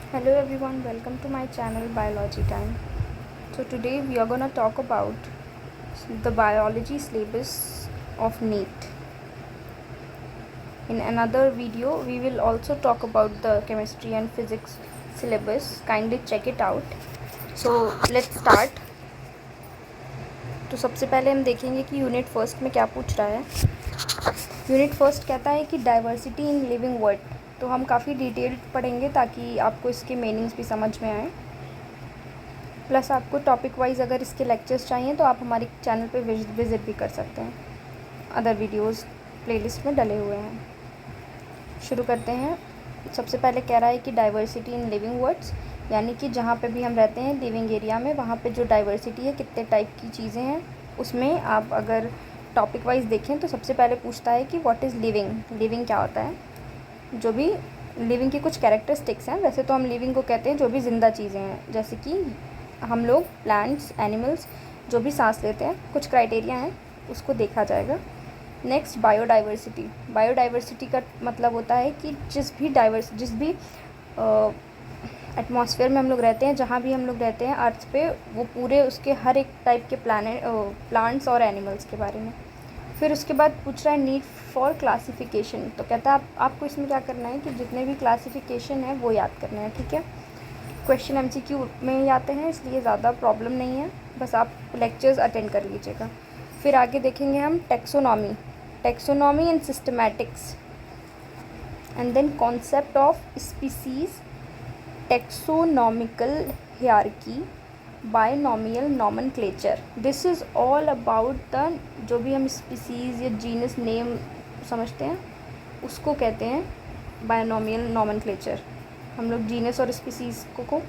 Hello everyone, welcome to my channel Biology Time. So today we are going to talk about the biology syllabus of NEET. In another video we will also talk about the chemistry and physics syllabus. Kindly check it out. So let's start. तो सबसे पहले हम देखेंगे कि unit first में क्या पूछ रहा है. यूनिट फर्स्ट कहता है कि डाइवर्सिटी इन लिविंग वर्ड. तो हम काफ़ी डिटेल्ड पढ़ेंगे ताकि आपको इसके मीनिंग्स भी समझ में आए. प्लस आपको टॉपिक वाइज अगर इसके लेक्चर्स चाहिए तो आप हमारे चैनल पे विज़िट भी कर सकते हैं. अदर वीडियोस प्लेलिस्ट में डले हुए हैं. शुरू करते हैं. सबसे पहले कह रहा है कि डाइवर्सिटी इन लिविंग वर्ड्स, यानी कि जहाँ पे भी हम रहते हैं लिविंग एरिया में, वहाँ पे जो डाइवर्सिटी है, कितने टाइप की चीज़ें हैं, उसमें आप अगर टॉपिक वाइज देखें तो सबसे पहले पूछता है कि व्हाट इज़ लिविंग. लिविंग क्या होता है. जो भी लिविंग की कुछ कैरेक्टरिस्टिक्स हैं. वैसे तो हम लिविंग को कहते हैं जो भी ज़िंदा चीज़ें हैं, जैसे कि हम लोग प्लांट्स, एनिमल्स, जो भी सांस लेते हैं. कुछ क्राइटेरिया हैं, उसको देखा जाएगा. Next, biodiversity. बायोडाइवर्सिटी का मतलब होता है कि जिस भी एटमॉस्फेयर में हम लोग रहते हैं, जहाँ भी हम लोग रहते हैं अर्थ पे, वो पूरे उसके हर एक टाइप के प्लांट्स और एनिमल्स के बारे में. फिर उसके बाद पूछ रहा है नीड फॉर क्लासिफिकेशन. तो कहता है आपको इसमें क्या करना है कि जितने भी क्लासिफिकेशन है वो याद करना है. ठीक है. क्वेश्चन एमसीक्यू में ही आते हैं, इसलिए ज़्यादा प्रॉब्लम नहीं है. बस आप लेक्चर्स अटेंड कर लीजिएगा. फिर आगे देखेंगे हम taxonomy and systematics, and then concept of species, taxonomical hierarchy, binomial nomenclature. This is all about the, जो भी हम स्पीसीज़ या जीनस नेम समझते हैं उसको कहते हैं बायनॉमियल नॉमेनक्लेचर. हम लोग जीनस और स्पीसीज़ को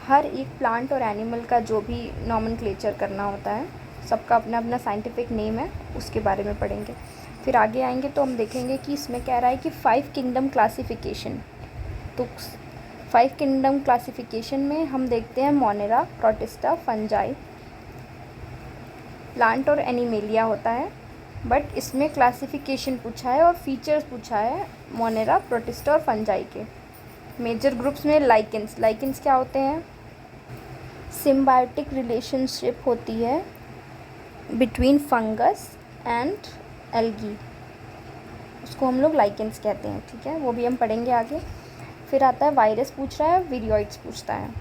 हर एक प्लांट और एनिमल का जो भी नॉमेनक्लेचर करना होता है, सबका अपना अपना साइंटिफिक नेम है, उसके बारे में पढ़ेंगे. फिर आगे आएंगे तो हम देखेंगे कि इसमें कह रहा है कि 5 किंगडम क्लासिफिकेशन. तो 5 किंगडम क्लासिफिकेशन में हम देखते हैं मोनेरा, प्रोटिस्टा, फंजाई, प्लांट और एनिमेलिया होता है. बट इसमें क्लासिफिकेशन पूछा है और फीचर्स पूछा है मोनेरा, प्रोटिस्टा और फंजाई के. मेजर ग्रुप्स में लाइकेंस क्या होते हैं. सिम्बायोटिक रिलेशनशिप होती है बिटवीन फंगस एंड एल्गी, उसको हम लोग लाइकेंस कहते हैं. ठीक है, वो भी हम पढ़ेंगे आगे. फिर आता है वायरस पूछ रहा है, विरियोइड्स पूछता है.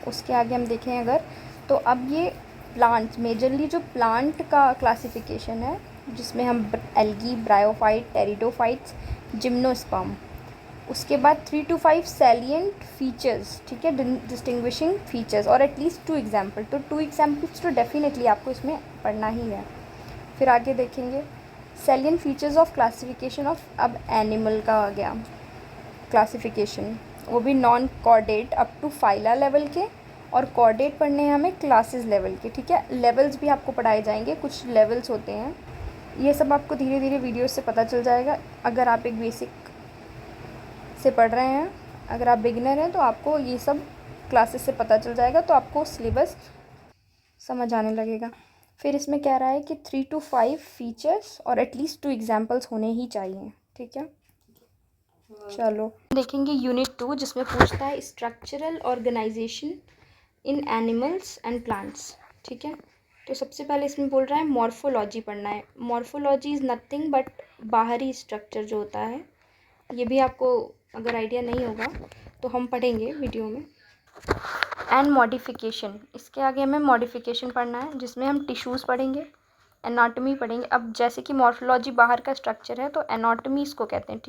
उसके आगे हम देखें अगर, तो अब ये प्लांट्स, मेजरली जो प्लांट का क्लासिफिकेशन है, जिसमें हम एल्गी, ब्रायोफाइट, टेरिडोफाइट्स, जिम्नोस्पर्म. उसके बाद 3 to 5 सैलिएंट फीचर्स. ठीक है, डिस्टिंग्विशिंग फीचर्स और एटलीस्ट 2 एग्जाम्पल. तो 2 एग्जाम्पल्स तो डेफिनेटली आपको इसमें पढ़ना ही है. फिर आगे देखेंगे salient features of classification of, अब एनिमल का आ गया क्लासिफिकेशन, वो भी non chordate up to phyla level के, और कॉर्डेट पढ़ने हैं हमें क्लासेस लेवल के. ठीक है, लेवल्स भी आपको पढ़ाए जाएंगे, कुछ लेवल्स होते हैं. ये सब आपको धीरे धीरे वीडियो से पता चल जाएगा. अगर आप एक बेसिक से पढ़ रहे हैं, अगर आप बिगिनर हैं तो आपको ये सब क्लासेस से पता चल जाएगा, तो आपको सिलेबस समझ आने लगेगा. फिर इसमें कह रहा है कि 3 to 5 फीचर्स और एटलीस्ट 2 एग्जाम्पल्स होने ही चाहिए. ठीक है, चलो देखेंगे यूनिट 2, जिसमें पूछता है structural organisation in animals and plants. ठीक है, तो सबसे पहले इसमें बोल रहा है मॉर्फोलॉजी पढ़ना है. मॉर्फोलॉजी इज़ नथिंग बट बाहरी स्ट्रक्चर जो होता है. ये भी आपको अगर आइडिया नहीं होगा तो हम पढ़ेंगे वीडियो में. एंड मॉडिफिकेशन, इसके आगे हमें मॉडिफिकेशन पढ़ना है, जिसमें हम टिश्यूज़ पढ़ेंगे, एनाटॉमी पढ़ेंगे. अब जैसे कि मॉर्फोलॉजी बाहर का स्ट्रक्चर है, तो एनाटॉमी इसको कहते हैं.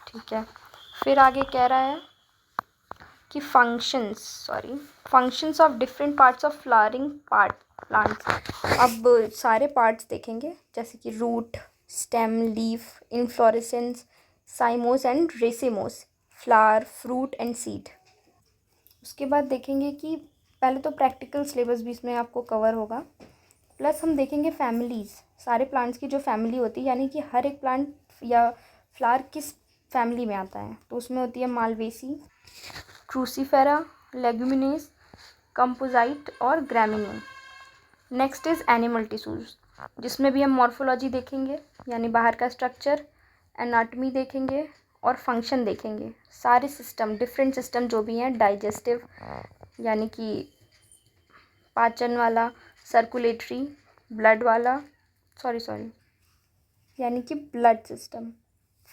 ठीक है. फिर आगे कह रहा है कि functions of different parts of flowering plants. अब सारे पार्ट्स देखेंगे, जैसे कि root, stem, leaf, inflorescence, cymose and racemose, flower, fruit and seed. उसके बाद देखेंगे कि पहले तो प्रैक्टिकल सिलेबस भी इसमें आपको कवर होगा, प्लस हम देखेंगे फैमिलीज़, सारे प्लांट्स की जो फैमिली होती है, यानी कि हर एक प्लांट या फ्लावर किस फैमिली में आता है. तो उसमें होती है मालवेसी, क्रूसीफेरा, लेग्यूमिनेस, कंपोजाइट और Gramineae. Next is animal tissues, जिसमें भी हम मॉर्फोलॉजी देखेंगे, यानी बाहर का स्ट्रक्चर, एनाटॉमी देखेंगे, और फंक्शन देखेंगे। सारे सिस्टम, डिफरेंट सिस्टम जो भी हैं, डाइजेस्टिव यानी कि पाचन वाला, सर्कुलेटरी ब्लड वाला, सॉरी यानी कि ब्लड सिस्टम,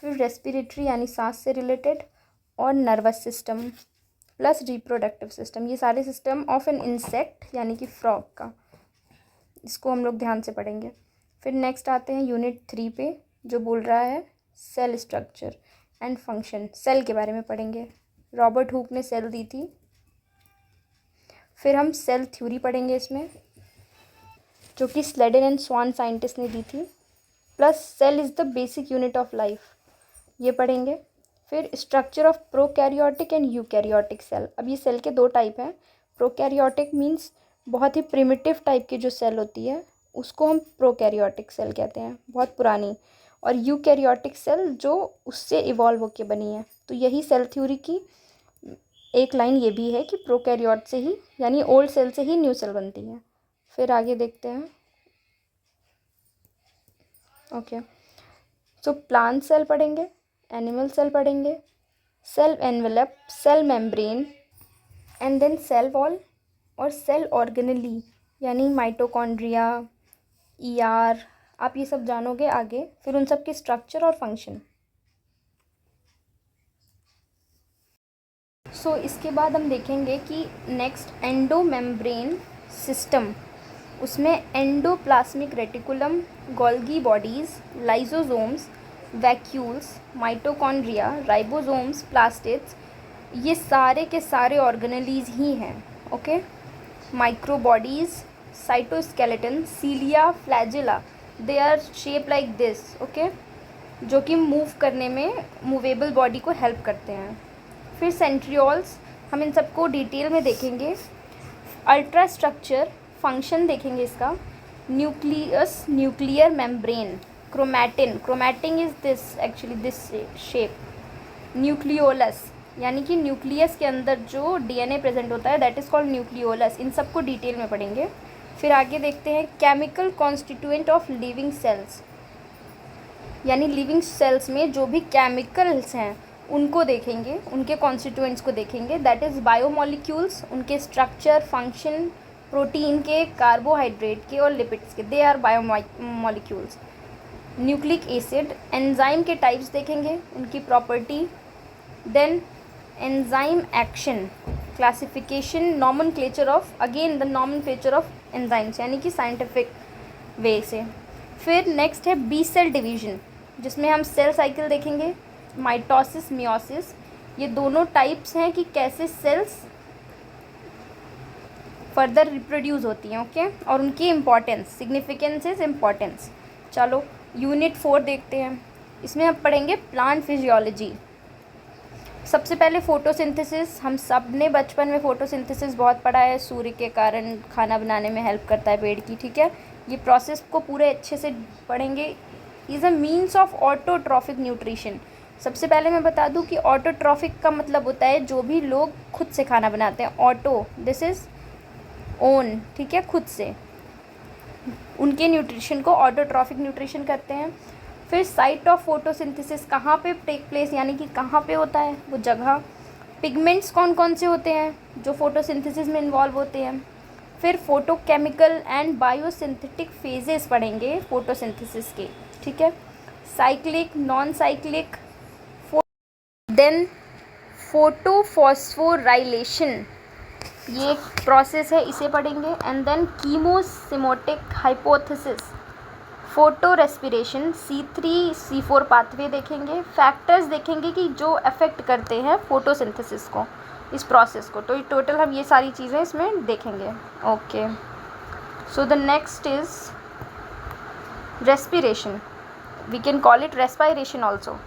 फिर रेस्पिरेटरी यानी सांस से रिलेटेड, और nervous system plus reproductive system, ये सारे सिस्टम ऑफ एन इंसेक्ट यानी कि फ्रॉग का, इसको हम लोग ध्यान से पढ़ेंगे। फिर नेक्स्ट आते हैं यूनिट 3 पे, जो बोल रहा है cell structure and function. Cell के बारे में पढ़ेंगे, रॉबर्ट हुक ने सेल दी थी। फिर हम सेल थ्योरी पढ़ेंगे इसमें, जो कि स्लेडन एंड स्वान साइंटिस्ट ने दी थी, plus cell is the basic unit of life, ये पढ़ेंगे। फिर structure of prokaryotic and eukaryotic cell. अब ये सेल के 2 टाइप हैं। प्रोकैरियोटिक मीन्स बहुत ही प्रिमिटिव टाइप की जो सेल होती है उसको हम प्रोकैरियोटिक सेल कहते हैं, बहुत पुरानी, और यूकैरियोटिक सेल जो उससे इवॉल्व होकर बनी है। तो यही सेल थ्योरी की एक लाइन ये भी है कि प्रोकैरियोट से ही यानी ओल्ड सेल से ही न्यू सेल बनती है। फिर आगे देखते हैं। ओके, सो प्लांट सेल पढ़ेंगे, एनिमल सेल पढ़ेंगे, cell envelope, cell membrane, and then cell wall और सेल ऑर्गेनेली यानी माइटोकॉन्ड्रिया, ईआर, आप ये सब जानोगे आगे। फिर उन सब के स्ट्रक्चर और फंक्शन। सो इसके बाद हम देखेंगे कि नेक्स्ट एंडो मेम्ब्रेन सिस्टम, उसमें endoplasmic reticulum, Golgi bodies, lysosomes, vacuoles, mitochondria, ribosomes, plastids, ये सारे के सारे ऑर्गेनेलीज ही हैं। Okay, microbodies, cytoskeleton, cilia, flagella, they are shape like this. Okay, जो कि मूव करने में, मूवेबल बॉडी को हेल्प करते हैं। फिर सेंट्रियोल्स, हम इन सबको डिटेल में देखेंगे। अल्ट्रा स्ट्रक्चर, फंक्शन देखेंगे इसका। Nucleus, nuclear membrane, chromatin, chromatin is this actually this shape. Nucleolus यानी कि न्यूक्लियस के अंदर जो डीएनए प्रेजेंट होता है, दैट इज़ कॉल्ड न्यूक्लियोलस। इन सबको डिटेल में पढ़ेंगे। फिर आगे देखते हैं chemical constituent of living cells, यानी लिविंग सेल्स में जो भी केमिकल्स हैं उनको देखेंगे, उनके कॉन्स्टिट्यूएंट्स को देखेंगे, दैट इज़ बायोमोलिक्यूल्स, उनके स्ट्रक्चर, फंक्शन, प्रोटीन के, कार्बोहाइड्रेट के और लिपिड्स के, they are biomolecules. Nucleic acid, enzyme के टाइप्स देखेंगे, उनकी property, then enzyme action, classification, nomenclature of, again the nomenclature of enzymes यानी कि साइंटिफिक वे से। फिर नेक्स्ट है बी सेल डिवीजन, जिसमें हम सेल साइकिल देखेंगे, माइटोसिस, मियोसिस, ये दोनों टाइप्स हैं कि कैसे सेल्स फर्दर रिप्रोड्यूस होती हैं। ओके, और उनकी इम्पॉर्टेंस, सिग्निफिकेंस इज इम्पॉर्टेंस। चलो यूनिट 4 देखते हैं। इसमें हम पढ़ेंगे प्लांट फिजियोलॉजी। सबसे पहले फोटोसिंथेसिस, हम सब ने बचपन में फोटोसिंथेसिस बहुत पढ़ा है, सूर्य के कारण खाना बनाने में हेल्प करता है पेड़ की, ठीक है। ये प्रोसेस को पूरे अच्छे से पढ़ेंगे। Is a means of autotrophic nutrition. सबसे पहले मैं बता दूं कि ऑटोट्रॉफिक का मतलब होता है जो भी लोग खुद से खाना बनाते हैं। ऑटो, दिस इज़ ओन, ठीक है, खुद से, उनके न्यूट्रिशन को ऑटोट्रॉफिक न्यूट्रिशन कहते हैं। फिर साइट ऑफ फोटोसिंथेसिस कहाँ पे टेक प्लेस, यानी कि कहाँ पे होता है वो जगह। पिगमेंट्स कौन कौन से होते हैं जो फोटोसिंथेसिस में इन्वॉल्व होते हैं। फिर फोटोकेमिकल एंड बायोसिंथेटिक फेजेस पढ़ेंगे फोटोसिंथेसिस के, ठीक है। Cyclic, non cyclic, then photophosphorylation, ये एक प्रोसेस है, इसे पढ़ेंगे। And then chemiosmotic hypothesis, photo respiration, C3 C4 pathway देखेंगे। फैक्टर्स देखेंगे कि जो अफेक्ट करते हैं फोटोसिंथेसिस को, इस प्रोसेस को। तो टोटल हम ये सारी चीज़ें इसमें देखेंगे। Okay, so the next is respiration, we can call it respiration also.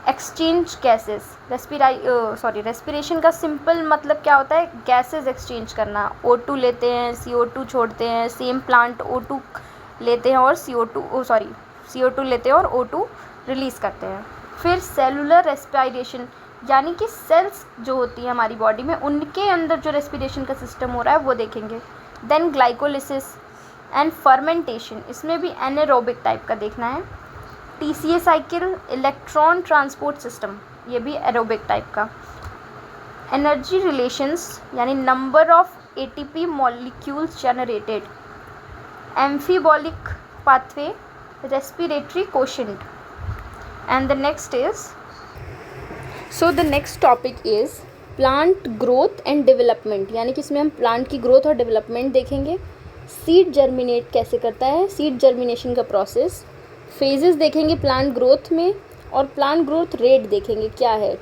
Exchange gases, respiration का सिंपल मतलब क्या होता है, गैसेस एक्सचेंज करना। O2 लेते हैं, CO2 छोड़ते हैं, सेम प्लांट O2 लेते हैं और CO2 लेते हैं और O2 रिलीज़ करते हैं। फिर सेलुलर रेस्पिरेशन, यानी कि सेल्स जो होती है हमारी बॉडी में, उनके अंदर जो रेस्पिरेशन का सिस्टम हो रहा है वो देखेंगे। देन ग्लाइकोलिसिस एंड फर्मेंटेशन, इसमें भी एनारोबिक टाइप का देखना है। TCA cycle, electron transport system, ये भी एरोबिक टाइप का। एनर्जी रिलेशंस यानी number of ATP molecules generated. Amphibolic pathway, respiratory quotient. And the next is the next topic is plant growth and development, यानी कि इसमें हम प्लांट की growth और डेवलपमेंट देखेंगे। सीड जर्मिनेट कैसे करता है, सीड जर्मिनेशन का प्रोसेस, फेजेस देखेंगे प्लांट ग्रोथ में, और प्लांट ग्रोथ रेट देखेंगे क्या है।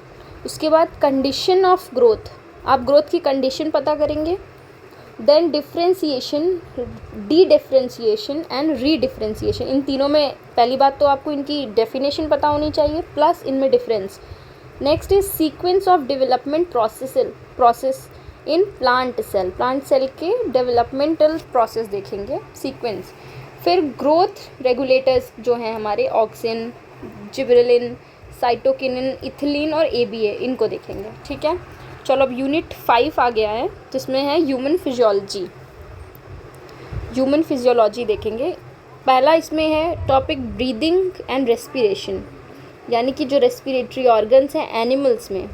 उसके बाद कंडीशन ऑफ ग्रोथ, आप ग्रोथ की कंडीशन पता करेंगे। Then differentiation, dedifferentiation and redifferentiation, इन तीनों में पहली बात तो आपको इनकी डेफिनेशन पता होनी चाहिए, प्लस इनमें difference. Next is sequence of development process in plant cell, plant cell के डेवलपमेंटल प्रोसेस देखेंगे, सीक्वेंस। फिर ग्रोथ रेगुलेटर्स जो हैं हमारे, ऑक्सिन, जिबरेलिन, साइटोकिनिन, इथिलीन और ABA, इनको देखेंगे। ठीक है, चलो अब यूनिट 5 आ गया है जिसमें है ह्यूमन फिजियोलॉजी। ह्यूमन फिजियोलॉजी देखेंगे। पहला इसमें है टॉपिक ब्रीदिंग एंड रेस्पिरेशन, यानी कि जो रेस्पिरेटरी ऑर्गन्स हैं एनिमल्स में,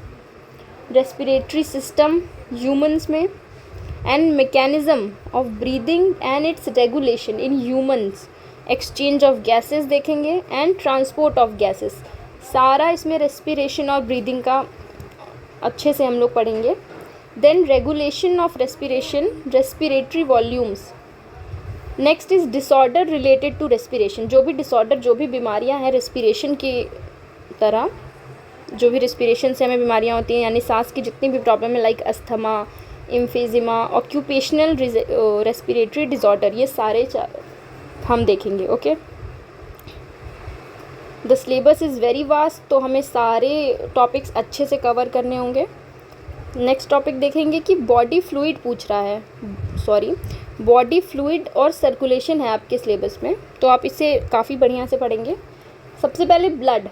रेस्पिरेटरी सिस्टम ह्यूमंस में, and mechanism of breathing and it's regulation in humans, exchange of gases देखेंगे एंड ट्रांसपोर्ट ऑफ गैसेस। सारा इसमें रेस्पिरेशन और ब्रीदिंग का अच्छे से हम लोग पढ़ेंगे। Then regulation of respiration, respiratory volumes. Next is disorder related to respiration, जो भी डिसऑर्डर, जो भी बीमारियां हैं रेस्पिरेशन की तरह, जो भी रेस्पिरेशन से हमें बीमारियां होती हैं, यानी सांस की जितनी भी प्रॉब्लम है, like asthma, emphysema, occupational respiratory disorder, ये सारे हम देखेंगे। Okay, the syllabus is very vast, तो हमें सारे टॉपिक्स अच्छे से कवर करने होंगे। नेक्स्ट टॉपिक देखेंगे कि बॉडी फ्लूइड पूछ रहा है, बॉडी फ्लूइड और सर्कुलेशन है आपके सिलेबस में, तो आप इसे काफ़ी बढ़िया से पढ़ेंगे। सबसे पहले ब्लड,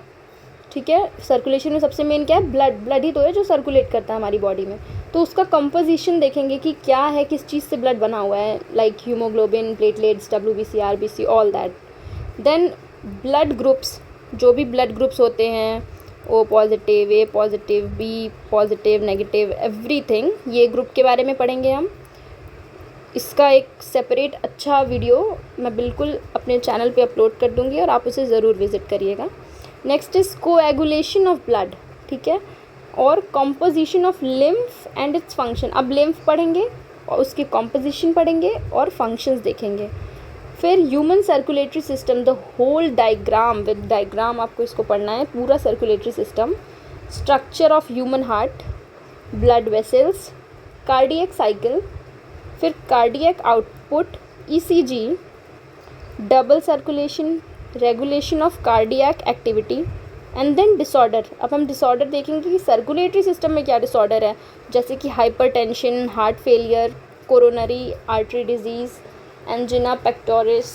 ठीक है, सर्कुलेशन में सबसे मेन क्या है, ब्लड ही तो है जो सर्कुलेट करता है हमारी बॉडी में, तो उसका कंपोजिशन देखेंगे कि क्या है, किस चीज़ से ब्लड बना हुआ है, like haemoglobin, platelets, WBC, RBC, all that. Then blood groups, जो भी ब्लड ग्रुप्स होते हैं, O positive, A positive, B positive, negative, everything, ये ग्रुप के बारे में पढ़ेंगे हम। इसका एक सेपरेट अच्छा वीडियो मैं बिल्कुल अपने चैनल पे अपलोड कर दूंगी और आप उसे ज़रूर विज़िट करिएगा। Next is coagulation of blood, ठीक है, और composition of lymph and its function. अब लिम्फ पढ़ेंगे और उसकी कॉम्पोजिशन पढ़ेंगे और फंक्शंस देखेंगे। फिर human circulatory system, the whole diagram, with diagram आपको इसको पढ़ना है, पूरा circulatory system. Structure of human heart, blood vessels, cardiac cycle, फिर cardiac output, ECG, double circulation, regulation of cardiac activity, and then disorder. अब हम डिसऑर्डर देखेंगे कि सर्कुलेटरी सिस्टम में क्या डिसऑर्डर है, जैसे कि hypertension, heart failure, coronary artery disease, angina pectoris.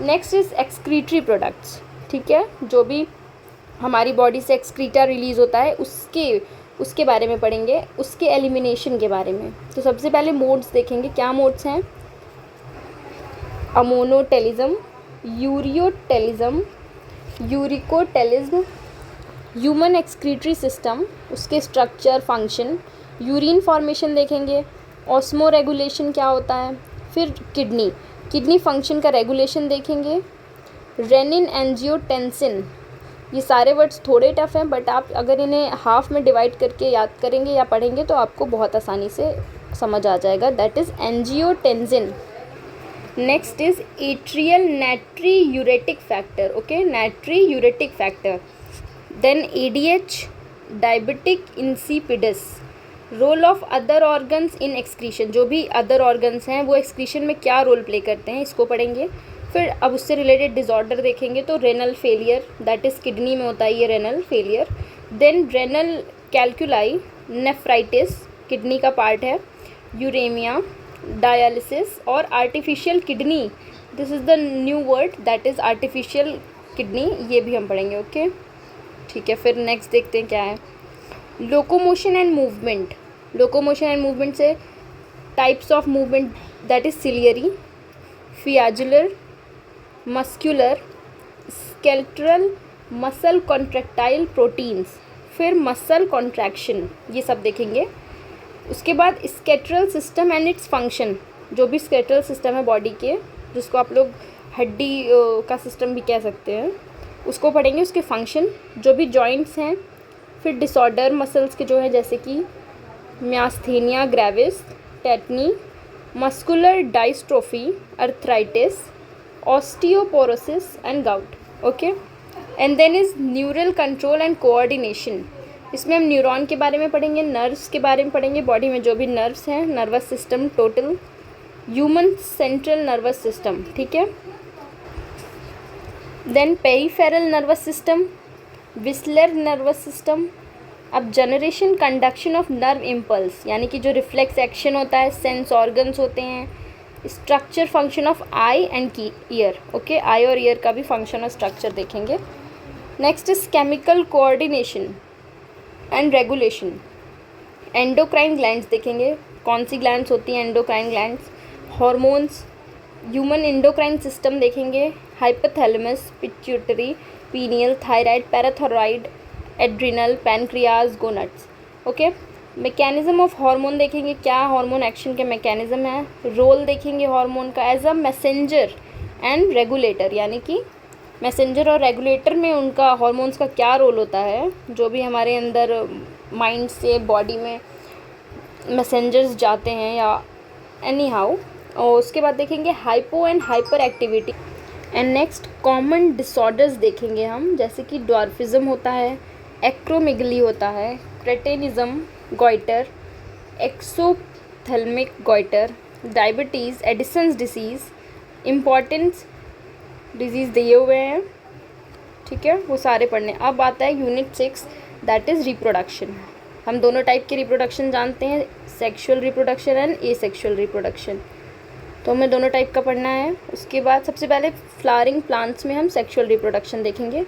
Next is excretory products, ठीक है, जो भी हमारी बॉडी से एक्सक्रीटा रिलीज़ होता है उसके बारे में पढ़ेंगे, उसके एलिमिनेशन के बारे में। तो सबसे पहले मोड्स देखेंगे, क्या मोड्स हैं, ammonotelism, ureotelism, uricotelism, human excretory system, उसके स्ट्रक्चर, फंक्शन, यूरिन फॉर्मेशन देखेंगे, ऑस्मो रेगुलेशन क्या होता है, फिर किडनी फंक्शन का रेगुलेशन देखेंगे, रेनिन एंजियोटेंसिन। ये सारे वर्ड्स थोड़े टफ हैं, बट आप अगर इन्हें हाफ में डिवाइड करके याद करेंगे या पढ़ेंगे तो आपको बहुत आसानी से समझ आ जाएगा। That is angiotensin. Next is atrial natriuretic factor, okay, natriuretic factor. Then ADH, diabetic insipidus. Role of other organs in excretion, जो भी अदर ऑर्गन्स हैं वो एक्सक्रीशन में क्या रोल प्ले करते हैं, इसको पढ़ेंगे। फिर अब उससे रिलेटेड डिसऑर्डर देखेंगे, तो renal failure, that is kidney में होता है ये renal failure. Then renal calculi, nephritis, kidney का पार्ट है, यूरेमिया, डायलिसिस और artificial kidney, this is the new word, that is artificial kidney, ये भी हम पढ़ेंगे। ओके, ठीक है। फिर नेक्स्ट देखते हैं क्या है, locomotion and movement. Locomotion and movement से types of movement, that is ciliary, flagellar, muscular, skeletal muscle contractile proteins, फिर मसल कॉन्ट्रैक्शन, ये सब देखेंगे। उसके बाद skeletal system and its function, जो भी स्केलेटल सिस्टम है बॉडी के, जिसको आप लोग हड्डी का सिस्टम भी कह सकते हैं, उसको पढ़ेंगे, उसके फंक्शन, जो भी जॉइंट्स हैं। फिर डिसऑर्डर मसल्स के जो है, जैसे कि myasthenia gravis, tetany, muscular dystrophy, arthritis, osteoporosis and gout. Okay, and then is neural control and coordination. इसमें हम न्यूरॉन के बारे में पढ़ेंगे, नर्व्स के बारे में पढ़ेंगे, बॉडी में जो भी नर्व्स हैं, nervous system total, human central nervous system, ठीक है। Then peripheral nervous system, visceral nervous system. अब generation conduction of nerve impulse, यानी कि जो रिफ्लेक्स एक्शन होता है, सेंस ऑर्गन्स होते हैं, structure function of eye and की ईयर। ओके, आई और ईयर का भी फंक्शन और स्ट्रक्चर देखेंगे। Next is chemical coordination and regulation. Endocrine glands देखेंगे, कौन सी ग्लैंड्स होती हैं endocrine glands. Hormones, human endocrine system देखेंगे, hypothalamus, pituitary, pineal, thyroid, parathyroid, adrenal, pancreas, gonads. Okay, mechanism of hormone देखेंगे, क्या हार्मोन एक्शन के मैकेनिज्म है। रोल देखेंगे हार्मोन का as a messenger and regulator, यानी कि मैसेंजर और रेगुलेटर में उनका हार्मोन्स का क्या रोल होता है, जो भी हमारे अंदर माइंड से बॉडी में मैसेंजर्स जाते हैं या एनी हाउ। और उसके बाद देखेंगे hypo and hyper activity. And next common disorders देखेंगे हम, जैसे कि ड्वार्फिज्म होता है, एक्रोमेगली होता है, cretinism, goitre, exophthalmic goitre, diabetes, Addison's disease, importance disease दिए हुए हैं, ठीक है, वो सारे पढ़ने। अब आता है यूनिट 6, दैट इज़ रिप्रोडक्शन। हम दोनों टाइप के रिप्रोडक्शन जानते हैं, sexual reproduction and asexual reproduction, तो हमें दोनों टाइप का पढ़ना है। उसके बाद सबसे पहले फ्लावरिंग प्लांट्स में हम सेक्सुअल रिप्रोडक्शन देखेंगे,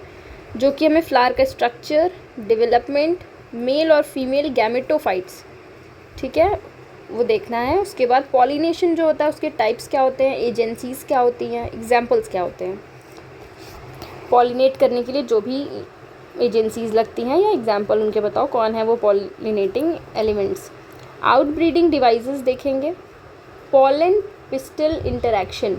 जो कि हमें फ्लावर का स्ट्रक्चर, डेवलपमेंट, मेल और फीमेल गैमेटोफाइट्स, ठीक है, वो देखना है। उसके बाद पॉलिनेशन जो होता है, उसके टाइप्स क्या होते हैं, एजेंसीज़ क्या होती हैं, एग्जाम्पल्स क्या होते हैं। पॉलिनेट करने के लिए जो भी एजेंसीज़ लगती हैं या एग्जाम्पल उनके बताओ, कौन है वो पॉलिनेटिंग एलिमेंट्स। आउटब्रीडिंग डिवाइसेस देखेंगे, pollen pistil interaction,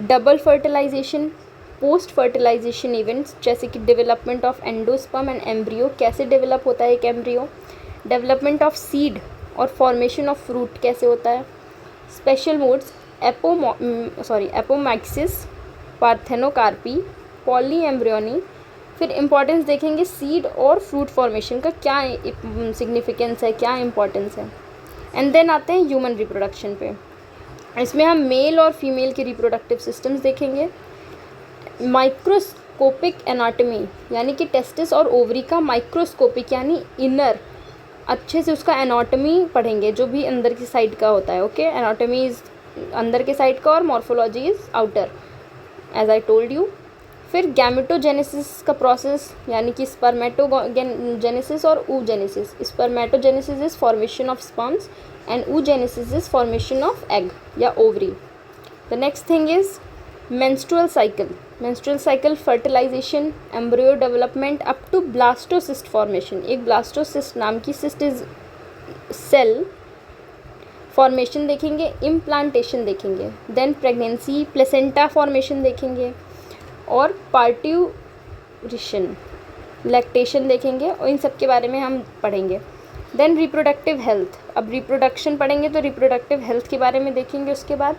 double fertilisation, post fertilisation events, जैसे कि development of endosperm and embryo, कैसे डेवलप होता है एक एम्ब्रियो, डेवलपमेंट ऑफ सीड और फॉर्मेशन ऑफ फ्रूट कैसे होता है, special modes, apomixis, parthenocarpy, poly embryony. फिर इम्पॉर्टेंस देखेंगे सीड और फ्रूट फॉर्मेशन का क्या सिग्निफिकेंस है, क्या इम्पॉर्टेंस है। एंड देन आते हैं ह्यूमन रिप्रोडक्शन पे। इसमें हम मेल और फीमेल के रिप्रोडक्टिव सिस्टम्स देखेंगे, माइक्रोस्कोपिक एनाटॉमी, यानी कि टेस्टिस और ओवरी का माइक्रोस्कोपिक यानी इनर, अच्छे से उसका एनाटॉमी पढ़ेंगे, जो भी अंदर की साइड का होता है। ओके, एनाटॉमी इज़ अंदर के साइड का और morphology is outer, as I told you. फिर गैमेटोजेनेसिस का प्रोसेस, यानी कि स्पर्मेटोजेनेसिस और oogenesis। Spermatogenesis is formation of sperms and oogenesis is formation of egg या ovary. The next thing is menstrual cycle, fertilization, embryo development up to blastocyst formation। एक blastocyst नाम की cyst is cell formation देखेंगे, implantation देखेंगे, then pregnancy, placenta formation देखेंगे और पार्ट्यूरिशन, lactation देखेंगे, और इन सब के बारे में हम पढ़ेंगे। देन रिप्रोडक्टिव हेल्थ, अब रिप्रोडक्शन पढ़ेंगे तो रिप्रोडक्टिव हेल्थ के बारे में देखेंगे, उसके बाद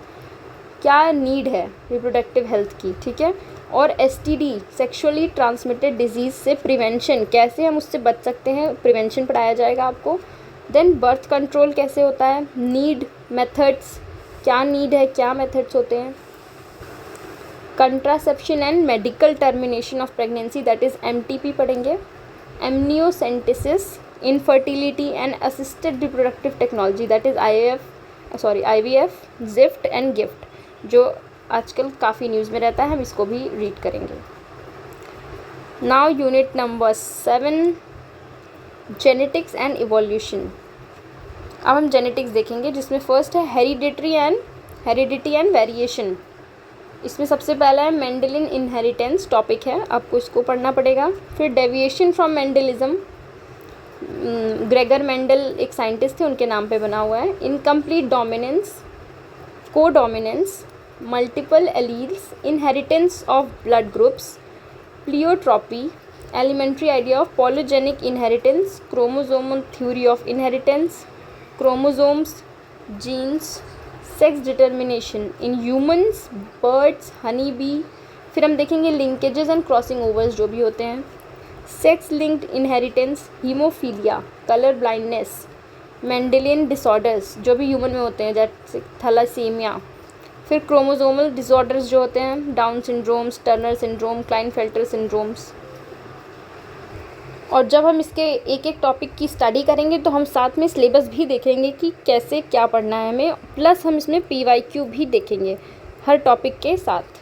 क्या नीड है रिप्रोडक्टिव हेल्थ की, ठीक है। और एसटीडी, सेक्सुअली ट्रांसमिटेड डिजीज़ से प्रिवेंशन, कैसे हम उससे बच सकते हैं, प्रिवेंशन पढ़ाया जाएगा आपको। देन बर्थ कंट्रोल कैसे होता है, नीड, मेथड्स, क्या नीड है, क्या मेथड्स होते हैं। Contraception and medical termination of pregnancy, that is MTP पढ़ेंगे। Amniocentesis, infertility and assisted reproductive technology, that is IVF, ZIFT and GIFT, जो आजकल काफ़ी न्यूज़ में रहता है, हम इसको भी रीड करेंगे। Now unit number 7, genetics and evolution. अब हम जेनेटिक्स देखेंगे, जिसमें फर्स्ट है हेरिडिटी एंड वेरिएशन इसमें सबसे पहला है मेंडेलियन इनहेरिटेंस टॉपिक है, आपको इसको पढ़ना पड़ेगा। फिर deviation from Mendelism, Gregor Mendel एक साइंटिस्ट थे, उनके नाम पे बना हुआ है। Incomplete dominance, codominance, multiple alleles, inheritance of blood groups, pleiotropy, elementary idea of polygenic inheritance, chromosomal theory of inheritance, chromosomes, genes, sex determination in humans, birds, honey bee. फिर हम देखेंगे लिंकेजेस एंड क्रॉसिंग ओवर्स जो भी होते हैं, sex linked inheritance, haemophilia, colour blindness, Mendelian disorders जो भी human में होते हैं जैसे थैलासीमिया। फिर क्रोमोसोमल डिसऑर्डर्स जो होते हैं, down syndromes, Turner syndrome, Klinefelter syndromes. और जब हम इसके एक एक टॉपिक की स्टडी करेंगे तो हम साथ में सिलेबस भी देखेंगे कि कैसे क्या पढ़ना है हमें, प्लस हम इसमें PYQ भी देखेंगे हर टॉपिक के साथ,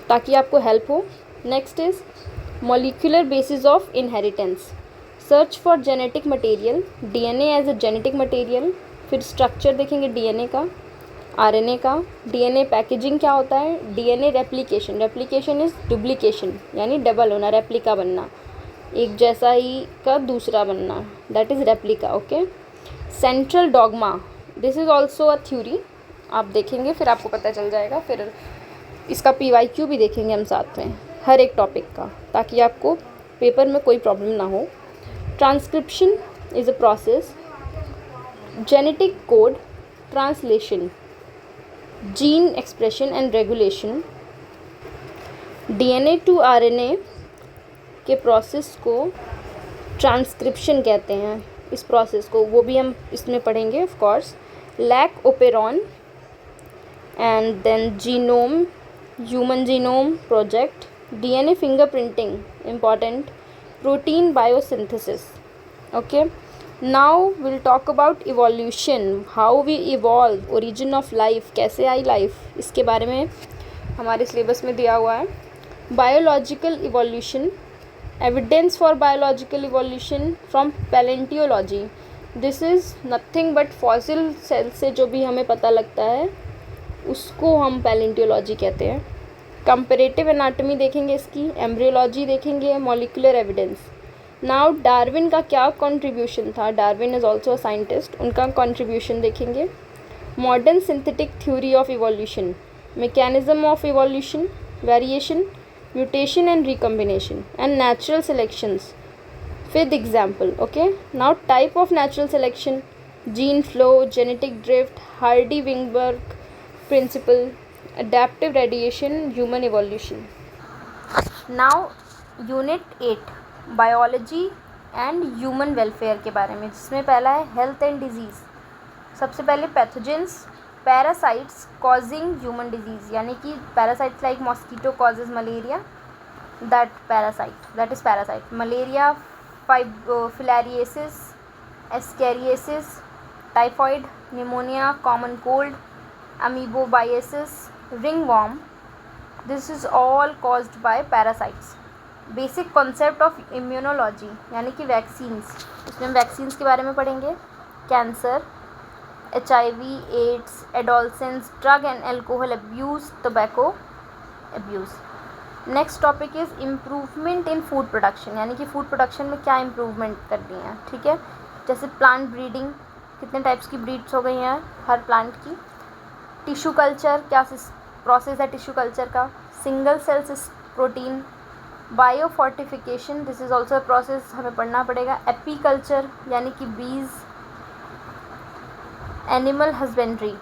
ताकि आपको हेल्प हो। Next is molecular basis of inheritance, search for genetic material, DNA as a genetic material. फिर स्ट्रक्चर देखेंगे DNA का, RNA का, DNA पैकेजिंग क्या होता है, DNA replication, replication is duplication यानी डबल होना, रेप्लिका बनना, एक जैसा ही का दूसरा बनना, that is replica. Okay. Central dogma, this is also a theory, आप देखेंगे फिर आपको पता चल जाएगा। फिर इसका PYQ भी देखेंगे हम साथ में हर एक टॉपिक का, ताकि आपको पेपर में कोई प्रॉब्लम ना हो। Transcription is a process, genetic code translation, gene expression and regulation, DNA to RNA के प्रोसेस को ट्रांसक्रिप्शन कहते हैं, इस प्रोसेस को, वो भी हम इसमें पढ़ेंगे of course. Lac operon and then genome, human genome project, DNA fingerprinting important, protein biosynthesis. Okay, now will talk about evolution, how we evolve, origin of life, कैसे आई लाइफ, इसके बारे में हमारे सिलेबस में दिया हुआ है। Biological evolution, evidence for biological evolution from palaeontology, this is nothing but fossil cell से जो भी हमें पता लगता है उसको हम पैलेंटियोलॉजी कहते हैं। कंपैरेटिव एनाटॉमी देखेंगे इसकी, एम्ब्रियोलॉजी देखेंगे, मॉलिक्यूलर एविडेंस। नाउ डार्विन का क्या कंट्रीब्यूशन था, Darwin is also a scientist, उनका कंट्रीब्यूशन देखेंगे। Modern synthetic theory of evolution, mechanism of evolution, variation, mutation and recombination, and natural selections. Fifth example, okay. Now type of natural selection, gene flow, genetic drift, Hardy-Weinberg principle, adaptive radiation, human evolution. Now unit 8 biology and human welfare के बारे में, जिसमें पहला है health and disease। सबसे पहले pathogens, parasites causing human disease, यानी कि parasites like mosquito causes malaria, that is parasite, malaria, filariasis, ascariasis, typhoid, pneumonia, common cold, amoebiasis, ringworm, this is all caused by parasites। basic concept of immunology, यानी कि vaccines, इसमें हम vaccines के बारे में पढ़ेंगे। cancer, HIV, AIDS, adolescents, drug and alcohol abuse, tobacco abuse। Next topic is improvement in food production, यानी कि फूड प्रोडक्शन में क्या इम्प्रूवमेंट करनी है, ठीक है। जैसे प्लांट ब्रीडिंग, कितने टाइप्स की ब्रीड्स हो गई हैं हर प्लांट की। टिश्यू कल्चर, क्या प्रोसेस है टिश्यू कल्चर का। Single cells protein, biofortification, this is also process, हमें पढ़ना पड़ेगा। एपीकल्चर यानी कि बीज, animal husbandry.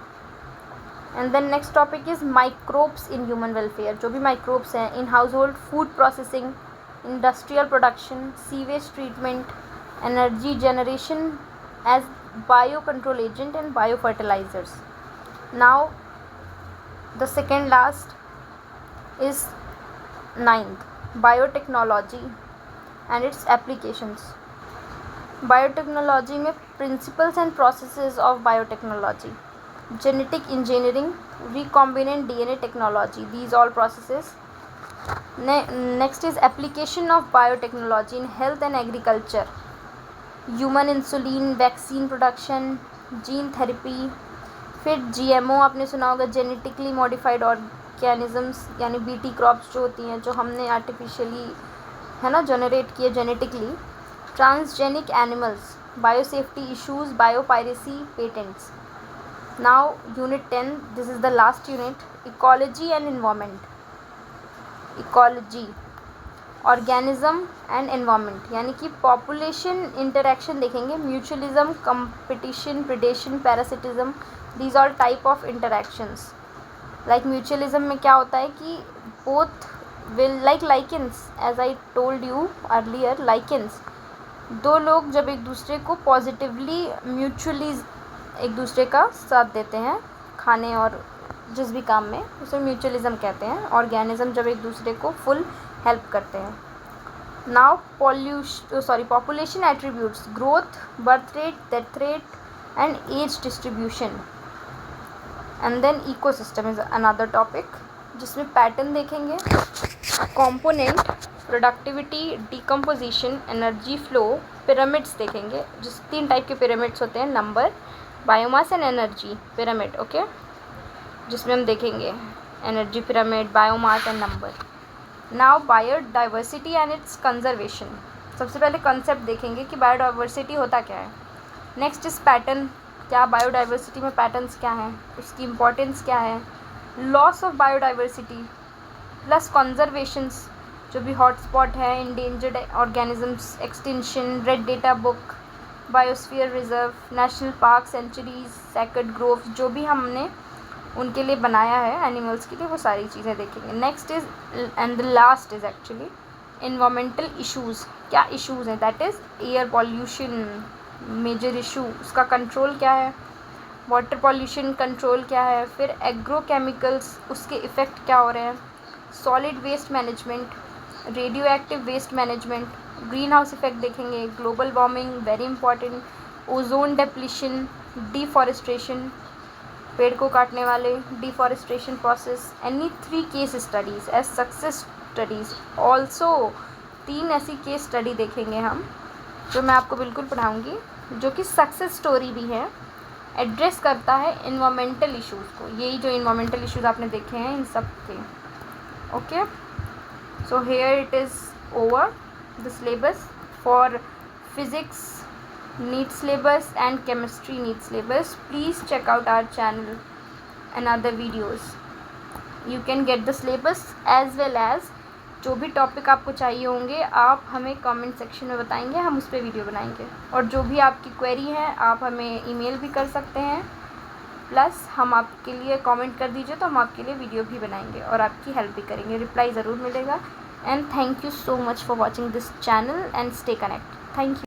And then next topic is microbes in human welfare, जो भी माइक्रोब्स हैं in household, food processing, industrial production, sewage treatment, energy generation as biocontrol agent and bio fertilisers. Now the second last is 9th, biotechnology and its applications. Biotechnology में principles and processes of biotechnology, genetic engineering, recombinant DNA technology, these all processes. Next is application of biotechnology in health and agriculture, human insulin, vaccine production, gene therapy। फिर GMO आपने सुना होगा, genetically modified organisms यानी BT crops जो होती हैं, जो हमने आर्टिफिशियली है ना जनरेट किए genetically, transgenic animals, biosafety issues, biopiracy, patents. Now unit 10, this is the last unit, ecology and environment. Ecology, organism and environment, यानी कि पॉपुलेशन इंटरेक्शन देखेंगे, mutualism, competition, predation, parasitism, these all type of interactions. Like mutualism में क्या होता है कि both will like lichens, as I told you earlier, lichens, दो लोग जब एक दूसरे को पॉजिटिवली म्यूचुअली एक दूसरे का साथ देते हैं खाने और जिस भी काम में, उसे म्यूचुअलिज्म कहते हैं. ऑर्गेनिज्म जब एक दूसरे को फुल हेल्प करते हैं. Now population attributes, growth, birth rate, death rate and age distribution. And then ecosystem is another topic, जिसमें पैटर्न देखेंगे, component, productivity, decomposition, energy flow, pyramids देखेंगे, जिस 3 टाइप के पिरामिड्स होते हैं, number, biomass and energy pyramid. Okay, जिसमें हम देखेंगे energy pyramid, biomass and number. Now biodiversity and its conservation. सबसे पहले कंसेप्ट देखेंगे कि बायोडाइवर्सिटी होता क्या है. नेक्स्ट इज पैटर्न, क्या बायोडाइवर्सिटी में पैटर्न्स क्या हैं, उसकी इम्पोर्टेंस क्या है. Loss of biodiversity plus conservations, जो भी हॉटस्पॉट है, endangered organisms, extinction, red data book, biosphere reserve, national park, sanctuaries, sacred groves, जो भी हमने उनके लिए बनाया है एनिमल्स के लिए, वो सारी चीज़ें देखेंगे. Next is and the last is actually environmental issues. क्या इश्यूज़ हैं, that is air pollution major issue, उसका कंट्रोल क्या है, वाटर पॉल्यूशन कंट्रोल क्या है, फिर एग्रोकेमिकल्स, उसके इफ़ेक्ट क्या हो रहे हैं, solid waste management, radio active waste management, green house effect देखेंगे, global warming very important, ozone depletion, deforestation, पेड़ को काटने वाले, deforestation process. Any 3 case studies as success studies. Also 3 ऐसी केस स्टडी देखेंगे हम, जो मैं आपको बिल्कुल पढ़ाऊँगी, जो कि सक्सेस स्टोरी भी है, एड्रेस करता है इन्वामेंटल इश्यूज़ को. यही जो इन्वामेंटल इश्यूज़ आपने देखे हैं इन सब के. Okay, so here it is over the syllabus for physics needs syllabus and chemistry needs syllabus. Please check out our channel and other videos. You can get the syllabus as well as जो भी topic आपको चाहिए होंगे आप हमें comment section में बताएंगे, हम उस पर वीडियो बनाएंगे. और जो भी आपकी क्वेरी है आप हमें ईमेल भी कर सकते हैं, प्लस हम आपके लिए कमेंट कर दीजिए तो हम आपके लिए वीडियो भी बनाएंगे और आपकी हेल्प भी करेंगे. रिप्लाई ज़रूर मिलेगा. And thank you so much for watching this channel and stay connected. Thank you.